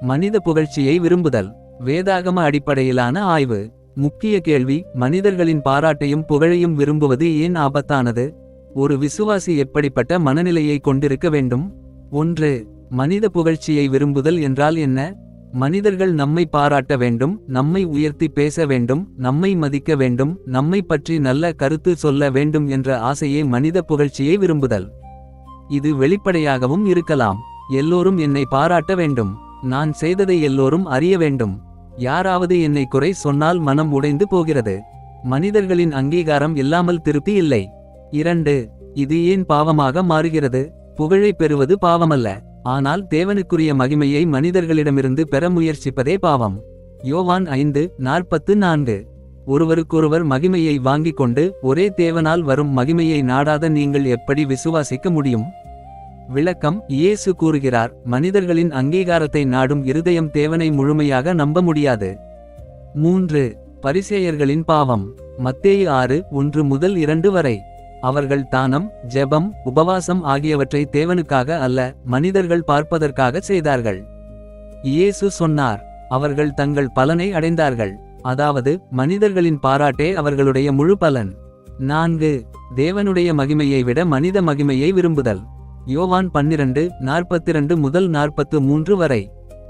மனித புகழ்ச்சியை விரும்புதல். வேதாகம அடிப்படையிலான ஆய்வு. முக்கிய கேள்வி: மனிதர்களின் பாராட்டையும் புகழையும் விரும்புவது ஏன் ஆபத்தானது? ஒரு விசுவாசி எப்படிப்பட்ட மனநிலையை கொண்டிருக்க வேண்டும்? 1. மனித புகழ்ச்சியை விரும்புதல் என்றால் என்ன? மனிதர்கள் நம்மை பாராட்ட வேண்டும், நம்மை உயர்த்தி பேச வேண்டும், நம்மை மதிக்க வேண்டும், நம்மை பற்றி நல்ல கருத்து சொல்ல வேண்டும் என்ற ஆசையே மனித புகழ்ச்சியை விரும்புதல். இது வெளிப்படையாகவும் இருக்கலாம். எல்லோரும் என்னை பாராட்ட வேண்டும், நான் செய்ததை எல்லோரும் அறிய வேண்டும், யாராவது என்னை குறை சொன்னால் மனம் உடைந்து போகிறது. மனிதர்களின் அங்கீகாரம் இல்லாமல் திருப்தி இல்லை. 2. இது ஏன் பாவமாக மாறுகிறது? புகழை பெறுவது பாவமல்ல, ஆனால் தேவனுக்குரிய மகிமையை மனிதர்களிடமிருந்து பெற முயற்சிப்பதே பாவம். யோவான் 5:44. ஒருவருக்கொருவர் மகிமையை வாங்கிக் கொண்டு ஒரே தேவனால் வரும் மகிமையை நாடாத நீங்கள் எப்படி விசுவாசிக்க முடியும்? விளக்கம்: இயேசு கூறுகிறார், மனிதர்களின் அங்கீகாரத்தை நாடும் இருதயம் தேவனை முழுமையாக நம்ப முடியாது. 3. பரிசேயர்களின் பாவம். மத்தேயு 6:1-2 வரை. அவர்கள் தானம், ஜெபம், உபவாசம் ஆகியவற்றை தேவனுக்காக அல்ல, மனிதர்கள் பார்ப்பதற்காக செய்தார்கள். இயேசு சொன்னார், அவர்கள் தங்கள் பலனை அடைந்தார்கள், அதாவது மனிதர்களின் பாராட்டே அவர்களுடைய முழு பலன். 4. தேவனுடைய மகிமையை விட மனித மகிமையை விரும்புதல். யோவான் 12:42-43 வரை.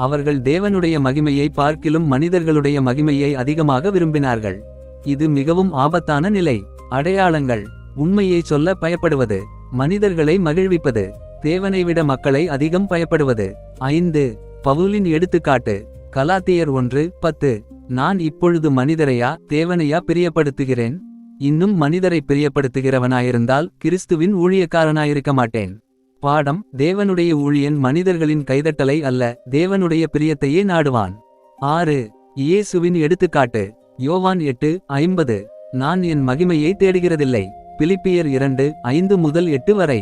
அவர்கள் தேவனுடைய மகிமையை பார்க்கிலும் மனிதர்களுடைய மகிமையை அதிகமாக விரும்பினார்கள். இது மிகவும் ஆபத்தான நிலை. அடையாளங்கள்: உண்மையை சொல்ல பயப்படுவது, மனிதர்களை மகிழ்விப்பது, தேவனை விட மக்களை அதிகம் பயப்படுவது. 5. பவுலின் எடுத்துக்காட்டு. கலாத்தியர் 1:10. நான் இப்பொழுது மனிதரையா தேவனையா பிரியப்படுத்துகிறேன்? இன்னும் மனிதரை பிரியப்படுத்துகிறவனாயிருந்தால் கிறிஸ்துவின் ஊழியக்காரனாயிருக்க மாட்டேன். பாடம்: தேவனுடைய ஊழியன் மனிதர்களின் கைதட்டலை அல்ல, தேவனுடைய பிரியத்தையே நாடுவான். 6. இயேசுவின் எடுத்துக்காட்டு. யோவான் 8:50. நான் என் மகிமையை தேடுகிறதில்லை. பிலிப்பியர் 2:5-8 வரை.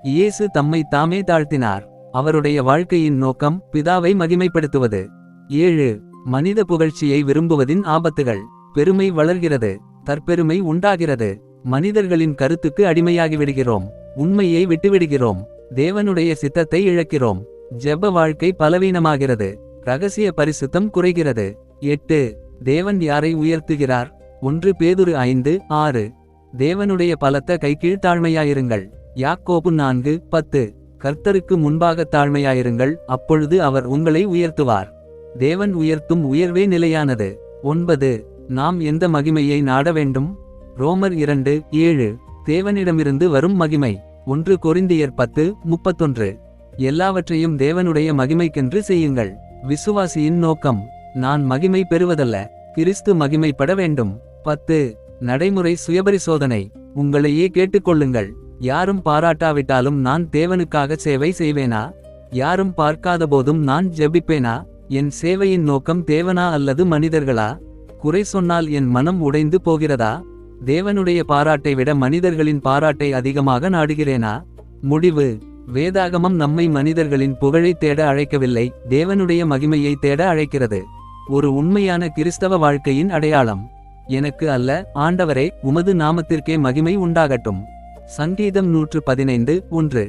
இயேசு தம்மை தாமே தாழ்த்தினார். அவருடைய வாழ்க்கையின் நோக்கம் பிதாவை மகிமைப்படுத்துவது. 7. மனித புகழ்ச்சியை விரும்புவதின் ஆபத்துகள். பெருமை வளர்கிறது, தற்பெருமை உண்டாகிறது, மனிதர்களின் கருத்துக்கு அடிமையாகிவிடுகிறோம், உண்மையை விட்டுவிடுகிறோம், தேவனுடைய சித்தத்தை இழக்கிறோம், ஜெப வாழ்க்கை பலவீனமாகிறது, இரகசிய பரிசுத்தம் குறைகிறது. 8. தேவன் யாரை உயர்த்துகிறார்? 1 பேதுரு 5:6. தேவனுடைய பலத்த கைக்கீழ் தாழ்மையாயிருங்கள். யாக்கோபு 4:10. கர்த்தருக்கு முன்பாக தாழ்மையாயிருங்கள், அப்பொழுது அவர் உங்களை உயர்த்துவார். தேவன் உயர்த்தும் உயர்வே நிலையானது. 9. நாம் எந்த மகிமையை நாட வேண்டும்? ரோமர் 2:7. தேவனிடமிருந்து வரும் மகிமை. 1 கொரிந்தியர் 10:31. எல்லாவற்றையும் தேவனுடைய மகிமைக்கென்று செய்யுங்கள். விசுவாசியின் நோக்கம்: நான் மகிமை பெறுவதல்ல, கிறிஸ்து மகிமைப்பட வேண்டும். 10. நடைமுறை சுயபரிசோதனை. உங்களையே கேட்டுக்கொள்ளுங்கள், யாரும் பாராட்டாவிட்டாலும் நான் தேவனுக்காக சேவை செய்வேனா? யாரும் பார்க்காதபோதும் நான் ஜெபிப்பேனா? என் சேவையின் நோக்கம் தேவனா அல்லது மனிதர்களா? குறை சொன்னால் என் மனம் உடைந்து போகிறதா? தேவனுடைய பாராட்டை விட மனிதர்களின் பாராட்டை அதிகமாக நாடுகிறேனா? முடிவு: வேதாகமம் நம்மை மனிதர்களின் புகழை தேட அழைக்கவில்லை, தேவனுடைய மகிமையை தேட அழைக்கிறது. ஒரு உண்மையான கிறிஸ்தவ வாழ்க்கையின் அடையாளம்: எனக்கு அல்ல, ஆண்டவரே, உமது நாமத்திற்கே மகிமை உண்டாகட்டும். சங்கீதம் 115:1.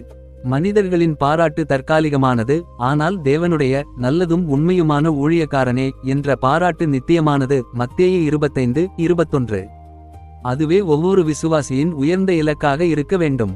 மனிதர்களின் பாராட்டு தற்காலிகமானது, ஆனால் தேவனுடைய நல்லதும் உண்மையுமான ஊழியக்காரனே என்ற பாராட்டு நித்தியமானது. மத்தேயு 25:21. அதுவே ஒவ்வொரு விசுவாசியின் உயர்ந்த இலக்காக இருக்க வேண்டும்.